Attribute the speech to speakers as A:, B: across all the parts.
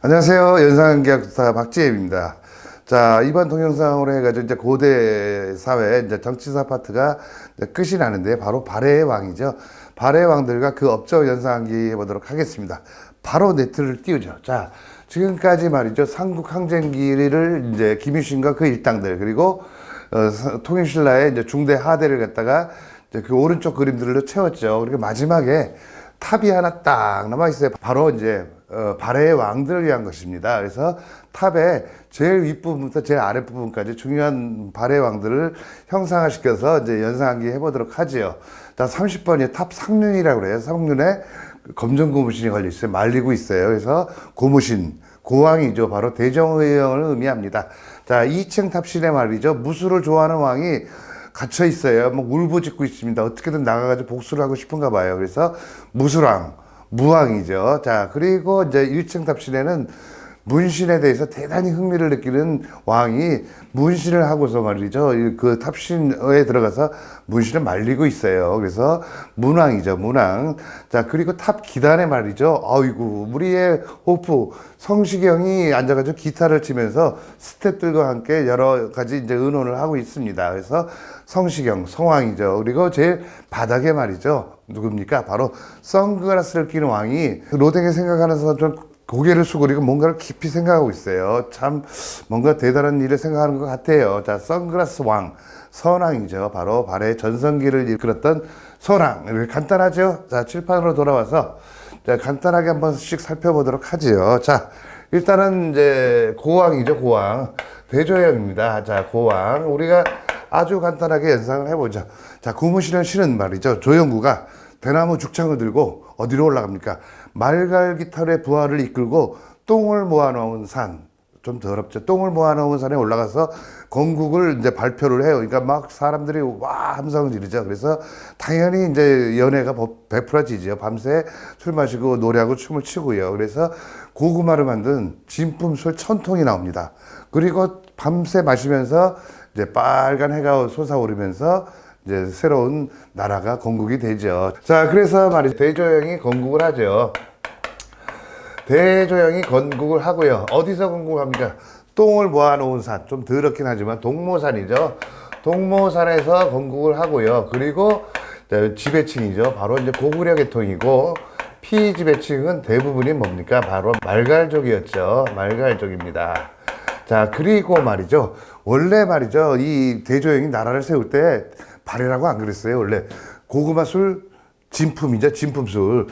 A: 안녕하세요. 연상계약사 박지혜입니다. 자, 이번 동영상으로 해가지고 이제 고대 사회, 이제 정치사 파트가 이제 끝이 나는데 바로 발해의 왕이죠. 발해의 왕들과 그 업적 연상하기 해보도록 하겠습니다. 바로 네트를 띄우죠. 자, 지금까지 말이죠. 삼국 항쟁기를 이제 김유신과 그 일당들, 그리고 통일신라의 이제 중대 하대를 갖다가 이제 그 오른쪽 그림들로 채웠죠. 그리고 마지막에 탑이 하나 딱 남아있어요. 바로 이제 발해의 왕들을 위한 것입니다. 그래서 탑의 제일 윗부분부터 제일 아랫부분까지 중요한 발해의 왕들을 형상화시켜서 이제 연상하기 해보도록 하지요. 자, 30번이 탑 상륜이라고 그래요. 상륜에 검정 고무신이 걸려 있어요. 말리고 있어요. 그래서 고무신, 고왕이죠. 바로 대정의형을 의미합니다. 자, 2층 탑신에 말이죠. 무술을 좋아하는 왕이 갇혀 있어요. 뭐 울부짖고 있습니다. 어떻게든 나가가지고 복수를 하고 싶은가 봐요. 그래서 무술왕, 무왕이죠. 자, 그리고 이제 1층 탑신에는 문신에 대해서 대단히 흥미를 느끼는 왕이 문신을 하고서 말이죠. 그 탑신에 들어가서 문신을 말리고 있어요. 그래서 문왕이죠. 문왕. 자, 그리고 탑 기단에 말이죠. 아이고, 우리의 호프 성시경이 앉아가지고 기타를 치면서 스태프들과 함께 여러 가지 이제 의논을 하고 있습니다. 그래서 성시경, 성왕이죠. 그리고 제일 바닥에 말이죠. 누굽니까? 바로 선글라스를 끼는 왕이 로댕에 생각하는 사람처럼 고개를 숙이고 뭔가를 깊이 생각하고 있어요. 참 뭔가 대단한 일을 생각하는 것 같아요. 자, 선글라스 왕, 선왕이죠. 바로 발해의 전성기를 이끌었던 선왕. 이렇게 간단하죠? 자, 칠판으로 돌아와서 자, 간단하게 한 번씩 살펴보도록 하지요. 자, 일단은 이제 고왕이죠. 고왕. 대조영입니다. 자, 고왕. 우리가 아주 간단하게 연상을 해보죠. 자, 고무신을 신은 말이죠. 조영구가 대나무 죽창을 들고 어디로 올라갑니까? 말갈기탈의 부하를 이끌고 똥을 모아놓은 산, 좀 더럽죠. 똥을 모아놓은 산에 올라가서 건국을 이제 발표를 해요. 그러니까 막 사람들이 와 함성을 지르죠. 그래서 당연히 이제 연애가 베풀어지죠. 밤새 술 마시고 노래하고 춤을 추고요. 그래서 고구마를 만든 진품술 1000통이 나옵니다. 그리고 밤새 마시면서 이제 빨간 해가 솟아오르면서 이제 새로운 나라가 건국이 되죠. 자, 그래서 말이죠. 대조영이 건국을 하죠. 대조영이 건국을 하고요. 어디서 건국을 합니까? 똥을 모아놓은 산. 좀 더럽긴 하지만 동모산이죠. 동모산에서 건국을 하고요. 그리고 지배층이죠. 바로 이제 고구려 계통이고 피지배층은 대부분이 뭡니까? 바로 말갈족이었죠. 말갈족입니다. 자, 그리고 말이죠. 원래 말이죠. 이 대조영이 나라를 세울 때 발해라고 안 그랬어요. 원래 고구마술 진품이죠. 진품술.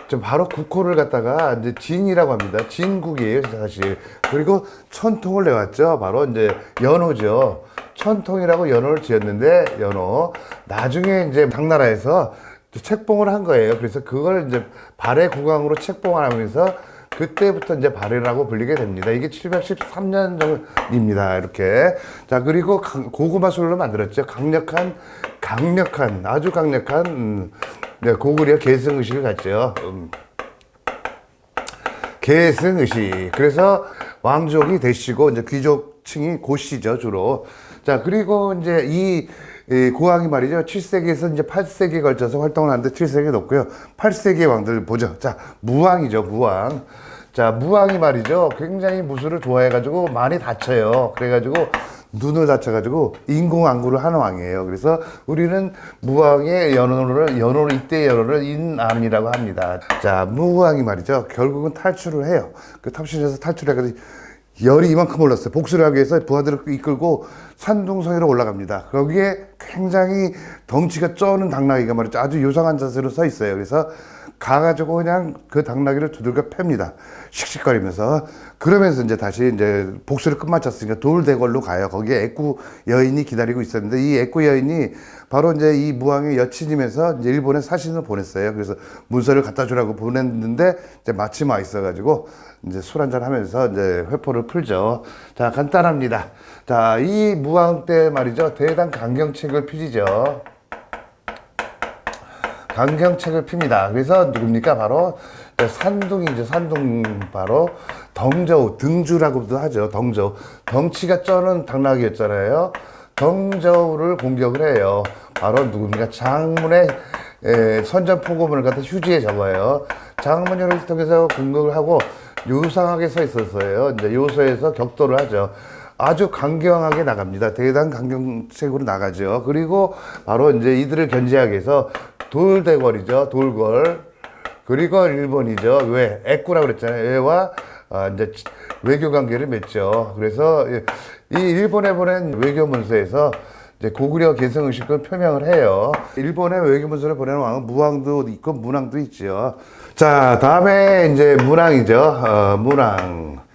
A: 좀 바로 국호를 갖다가 이제 진이라고 합니다. 진국이에요, 사실. 그리고 1000통을 내왔죠. 바로 이제 연호죠. 1000통이라고 연호를 지었는데 연호. 나중에 이제 당나라에서 책봉을 한 거예요. 그래서 그걸 이제 발해 국왕으로 책봉을 하면서 그때부터 이제 발해라고 불리게 됩니다. 이게 713년 전입니다. 이렇게. 자, 그리고 고구마 술로 만들었죠. 아주 강력한, 네, 고구려 계승의식을 갖죠. 계승의식. 그래서 왕족이 되시고, 이제 귀족층이 고시죠, 주로. 자, 그리고 이제 이 고왕이 말이죠. 7세기에서 이제 8세기에 걸쳐서 활동을 하는데 7세기에 높고요. 8세기의 왕들 보죠. 자, 무왕이죠, 무왕. 자, 무왕이 말이죠. 굉장히 무술을 좋아해가지고 많이 다쳐요. 그래가지고 눈을 다쳐가지고 인공안구를 하는 왕이에요. 그래서 우리는 무왕의 연호를 이때 연호를 인암이라고 합니다. 자, 무왕이 말이죠. 결국은 탈출을 해요. 그 탑신에서 탈출해가지고 열이 이만큼 올랐어요. 복수를 하기 위해서 부하들을 이끌고 산둥성이로 올라갑니다. 거기에 굉장히 덩치가 쩌는 당나귀가 말이죠. 아주 요상한 자세로 서 있어요. 그래서 가가지고 그냥 그 당나귀를 두들겨 팹니다. 씩씩거리면서. 그러면서 이제 다시 이제 복수를 끝마쳤으니까 돌대궐로 가요. 거기에 애꾸 여인이 기다리고 있었는데 이 애꾸 여인이 바로 이제 이 무왕의 여친이면서 이제 일본에 사신을 보냈어요. 그래서 문서를 갖다 주라고 보냈는데 이제 마침 와 있어가지고 이제 술 한잔 하면서 이제 회포를 풀죠. 자, 간단합니다. 자, 이 무왕 때 말이죠. 대단 강경책을 펴지죠. 강경책을 핍니다. 그래서 누굽니까? 바로 산둥이죠. 산둥 바로 덩저우, 등주라고도 하죠. 덩저우. 덩치가 쩌는 당나귀였잖아요. 덩저우를 공격을 해요. 바로 누굽니까? 장문의 선전포고문을 갖다 휴지에 적어요. 장문을 통해서 공격을 하고 요상하게 서 있었어요. 이제 요소에서 격돌을 하죠. 아주 강경하게 나갑니다. 대단 강경책으로 나가죠. 그리고 바로 이제 이들을 견제하기 위해서 돌대궐이죠. 돌궐. 그리고 일본이죠. 왜? 애꾸라고 그랬잖아요. 왜와 이제 외교 관계를 맺죠. 그래서 이 일본에 보낸 외교 문서에서 이제 고구려 개성 의식을 표명을 해요. 일본에 외교 문서를 보내는 왕은 무왕도 있고 문왕도 있죠. 자, 다음에 이제 문왕이죠. 문왕.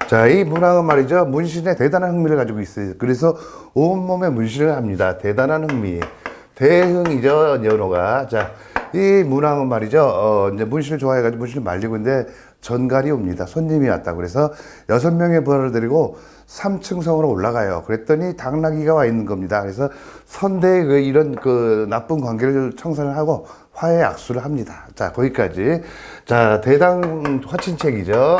A: 자, 이 문왕은 말이죠. 문신에 대단한 흥미를 가지고 있어요. 그래서 온몸에 문신을 합니다. 대단한 흥미. 대흥이죠, 연호가. 자, 이 문왕은 말이죠. 이제 문신을 좋아해가지고 문신을 말리고 있는데 전갈이 옵니다. 손님이 왔다. 그래서 6명의 부하를 데리고 3층 성으로 올라가요. 그랬더니 당나귀가 와 있는 겁니다. 그래서 선대의 이런 나쁜 관계를 청산을 하고 화해 악수를 합니다. 자, 거기까지. 자, 대당 화친책이죠.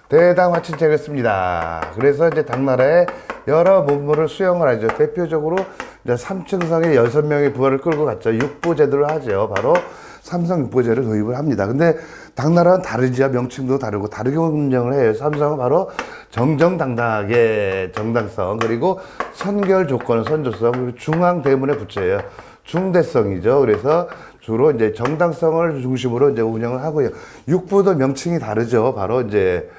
A: 대당 화친책을 씁니다. 그래서 이제 당나라의 여러 문물을 수용을 하죠. 대표적으로 이제 3층 성에 6명의 부하를 끌고 갔죠. 육부제도를 하죠. 바로 삼성 육부제를 도입을 합니다. 근데 당나라는 다르지요. 명칭도 다르고 다르게 운영을 해요. 삼성은 바로 정정당당하게 정당성, 그리고 선결 조건, 선조성, 그리고 중앙 대문에 붙여요. 중대성이죠. 그래서 주로 이제 정당성을 중심으로 이제 운영을 하고요. 육부도 명칭이 다르죠. 바로 이제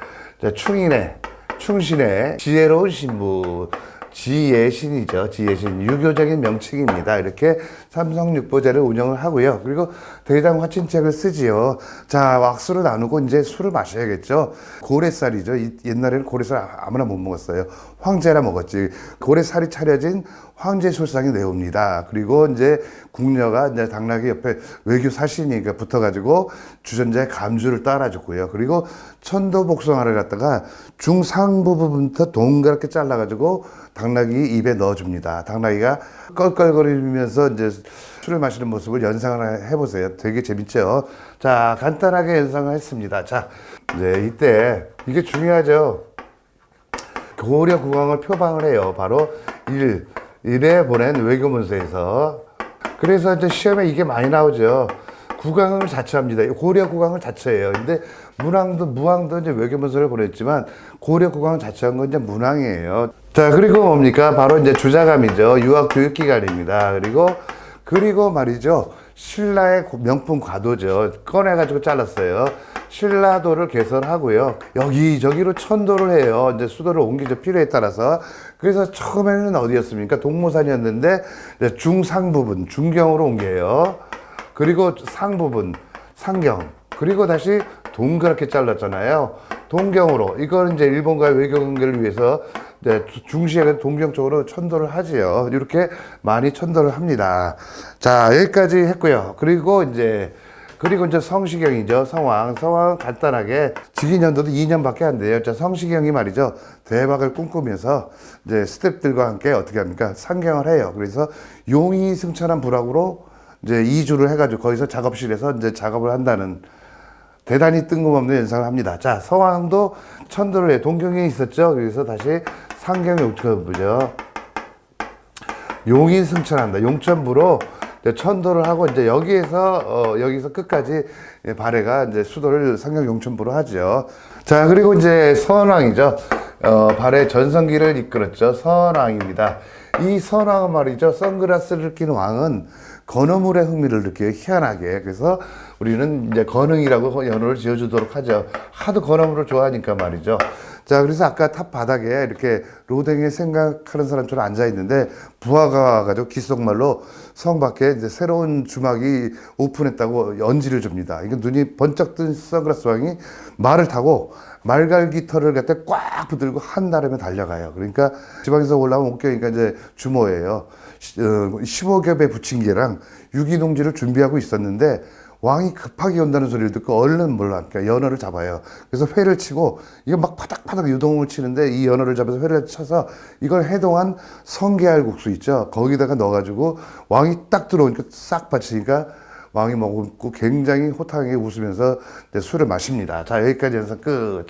A: 충인의, 충신의 지혜로운 신부, 지혜신이죠. 지혜신. 유교적인 명칭입니다. 이렇게 삼성육부제를 운영을 하고요. 그리고 대당 화친책을 쓰지요. 자, 왁수를 나누고 이제 술을 마셔야겠죠. 고래살이죠. 옛날에는 고래살 아무나 못 먹었어요. 황제나 먹었지. 고래살이 차려진 황제 술상이 내옵니다. 그리고 이제 궁녀가 이제 당나귀 옆에 외교 사신이 붙어가지고 주전자에 감주를 따라줬고요. 그리고 천도복숭아를 갖다가 중상부 부분부터 동그랗게 잘라가지고 당나귀 입에 넣어줍니다. 당나귀가 껄껄거리면서 이제 술을 마시는 모습을 연상을 해보세요. 되게 재밌죠? 자, 간단하게 연상을 했습니다. 자, 이제 이때 이게 중요하죠. 고려 국왕을 표방을 해요. 바로 일에 보낸 외교문서에서. 그래서 이제 시험에 이게 많이 나오죠. 국왕을 자처합니다. 고려 국왕을 자처해요. 근데 무왕도 이제 외교문서를 보냈지만 고려 국왕을 자처한 건 이제 문왕이에요. 자, 그리고 뭡니까? 바로 이제 주자감이죠. 유학 교육 기간입니다. 그리고 말이죠. 신라의 명품 과도죠. 꺼내가지고 잘랐어요. 신라도를 개설하고요. 여기저기로 천도를 해요. 이제 수도를 옮기죠. 필요에 따라서. 그래서 처음에는 어디였습니까? 동모산이었는데 중상 부분, 중경으로 옮겨요. 그리고 상 부분, 상경. 그리고 다시 동그랗게 잘랐잖아요. 동경으로. 이거는 이제 일본과의 외교 관계를 위해서 중시에 동경 쪽으로 천도를 하지요. 이렇게 많이 천도를 합니다. 자, 여기까지 했고요. 그리고 이제 성시경이죠. 성왕은 간단하게 직위년도도 2년밖에 안 돼요. 자, 성시경이 말이죠. 대박을 꿈꾸면서 이제 스태프들과 함께 어떻게 합니까? 상경을 해요. 그래서 용이 승천한 부락으로 이제 이주를 해가지고 거기서 작업실에서 이제 작업을 한다는 대단히 뜬금없는 연상을 합니다. 자, 성왕도 천도를 해. 동경에 있었죠. 그래서 다시 상경에 옮겨보죠. 용이 승천한다. 용천부로 천도를 하고 이제 여기서 끝까지 발해가 이제 수도를 상경 용천부로 하죠. 자, 그리고 이제 선왕이죠. 발해 전성기를 이끌었죠. 선왕입니다. 이 선왕은 말이죠. 선글라스를 낀 왕은 건어물의 흥미를 느껴요. 희한하게. 그래서 우리는 이제 건흥이라고 연호를 지어주도록 하죠. 하도 건어물을 좋아하니까 말이죠. 자, 그래서 아까 탑 바닥에 이렇게 로댕에 생각하는 사람처럼 앉아있는데 부하가 와가지고 귓속말로 성 밖에 이제 새로운 주막이 오픈했다고 연지를 줍니다. 이거 눈이 번쩍 뜬 선글라스 왕이 말을 타고 말갈기 털을 갖다 꽉 붙들고 한나름에 달려가요. 그러니까 지방에서 올라온 옥경이니까 이제 주모예요. 15겹의 부침개랑 유기농지를 준비하고 있었는데 왕이 급하게 온다는 소리를 듣고 얼른 그러니까 연어를 잡아요. 그래서 회를 치고 이거 막 파닥파닥 유동을 치는데 이 연어를 잡아서 회를 쳐서 이걸 해동한 성게알국수 있죠. 거기다가 넣어가지고 왕이 딱 들어오니까 싹 받치니까 왕이 먹고 굉장히 호탕하게 웃으면서 술을 마십니다. 자, 여기까지 해서 끝.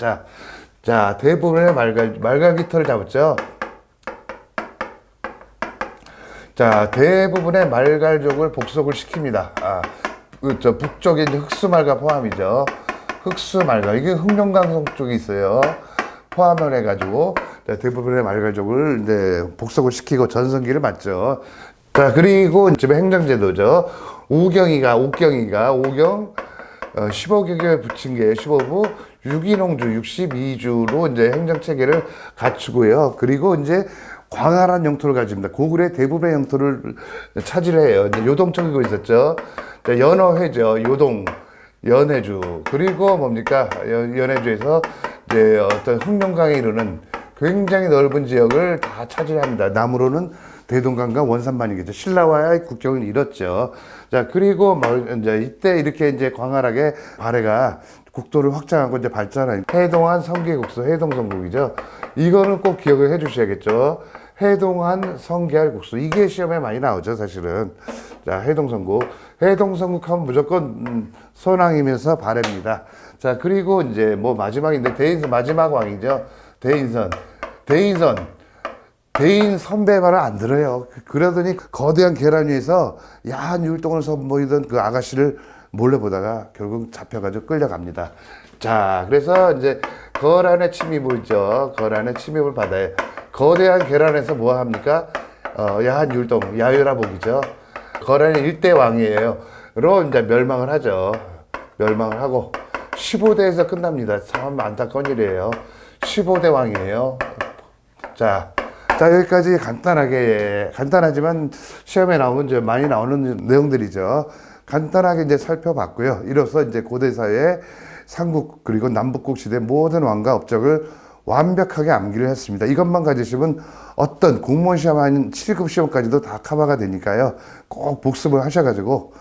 A: 자, 대부분의 말갈기털을 잡았죠. 자, 대부분의 말갈족을 복속을 시킵니다. 북쪽에 이제 흑수말가 포함이죠. 흑수 말가 이게 흑룡강성 쪽에 있어요. 포함을 해가지고 대부분의 말가족을 이제 복속을 시키고 전성기를 맞죠. 자, 그리고 지금 행정제도죠. 옥경이 15개월 붙인 게 15부 6인홍주 62주로 이제 행정체계를 갖추고요. 그리고 이제 광활한 영토를 가집니다. 고구려의 대부분의 영토를 차지해요. 이제 요동청이고 있었죠. 자, 연어회죠. 요동, 연해주. 그리고 뭡니까? 연해주에서 이제 어떤 흑룡강에 이르는 굉장히 넓은 지역을 다 차지합니다. 남으로는 대동강과 원산만이겠죠. 신라와의 국경을 잃었죠. 자, 그리고 이제 이때 이렇게 이제 광활하게 발해가 국도를 확장하고 이제 발전한 해동한 성계국수, 해동성국이죠. 이거는 꼭 기억을 해 주셔야겠죠. 해동한 성게알국수. 이게 시험에 많이 나오죠, 사실은. 자, 해동성국. 해동성국 하면 무조건 선왕이면서 발해입니다. 자, 그리고 이제 뭐 마지막인데 대인선, 마지막 왕이죠. 대인 선배 말을 안 들어요. 그러더니 거대한 계란 위에서 야한 율동을 선보이던 그 아가씨를 몰래 보다가 결국 잡혀가지고 끌려갑니다. 자, 그래서 이제 거란의 침입을 있죠. 거란의 침입을 받아요. 거대한 계란에서 뭐 합니까? 야한 율동, 야유라복이죠. 거란의 일대 왕이에요. 로 이제 멸망을 하죠. 멸망을 하고 15대에서 끝납니다. 참 안타까운 일이에요. 15대 왕이에요. 자, 여기까지 간단하지만 시험에 나오면 이제 많이 나오는 내용들이죠. 간단하게 이제 살펴봤고요. 이로써 이제 고대사회의 삼국 그리고 남북국 시대 모든 왕과 업적을 완벽하게 암기를 했습니다. 이것만 가지시면 어떤 공무원 시험 아닌 7급 시험까지도 다 커버가 되니까요. 꼭 복습을 하셔가지고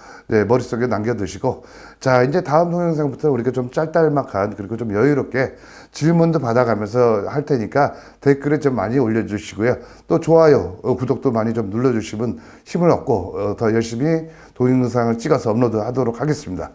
A: 머릿속에 남겨두시고, 자, 이제 다음 동영상부터 우리가 좀 짤짤막한 그리고 좀 여유롭게 질문도 받아가면서 할 테니까 댓글에 좀 많이 올려주시고요. 또 좋아요, 구독도 많이 좀 눌러주시면 힘을 얻고 더 열심히 동영상을 찍어서 업로드 하도록 하겠습니다.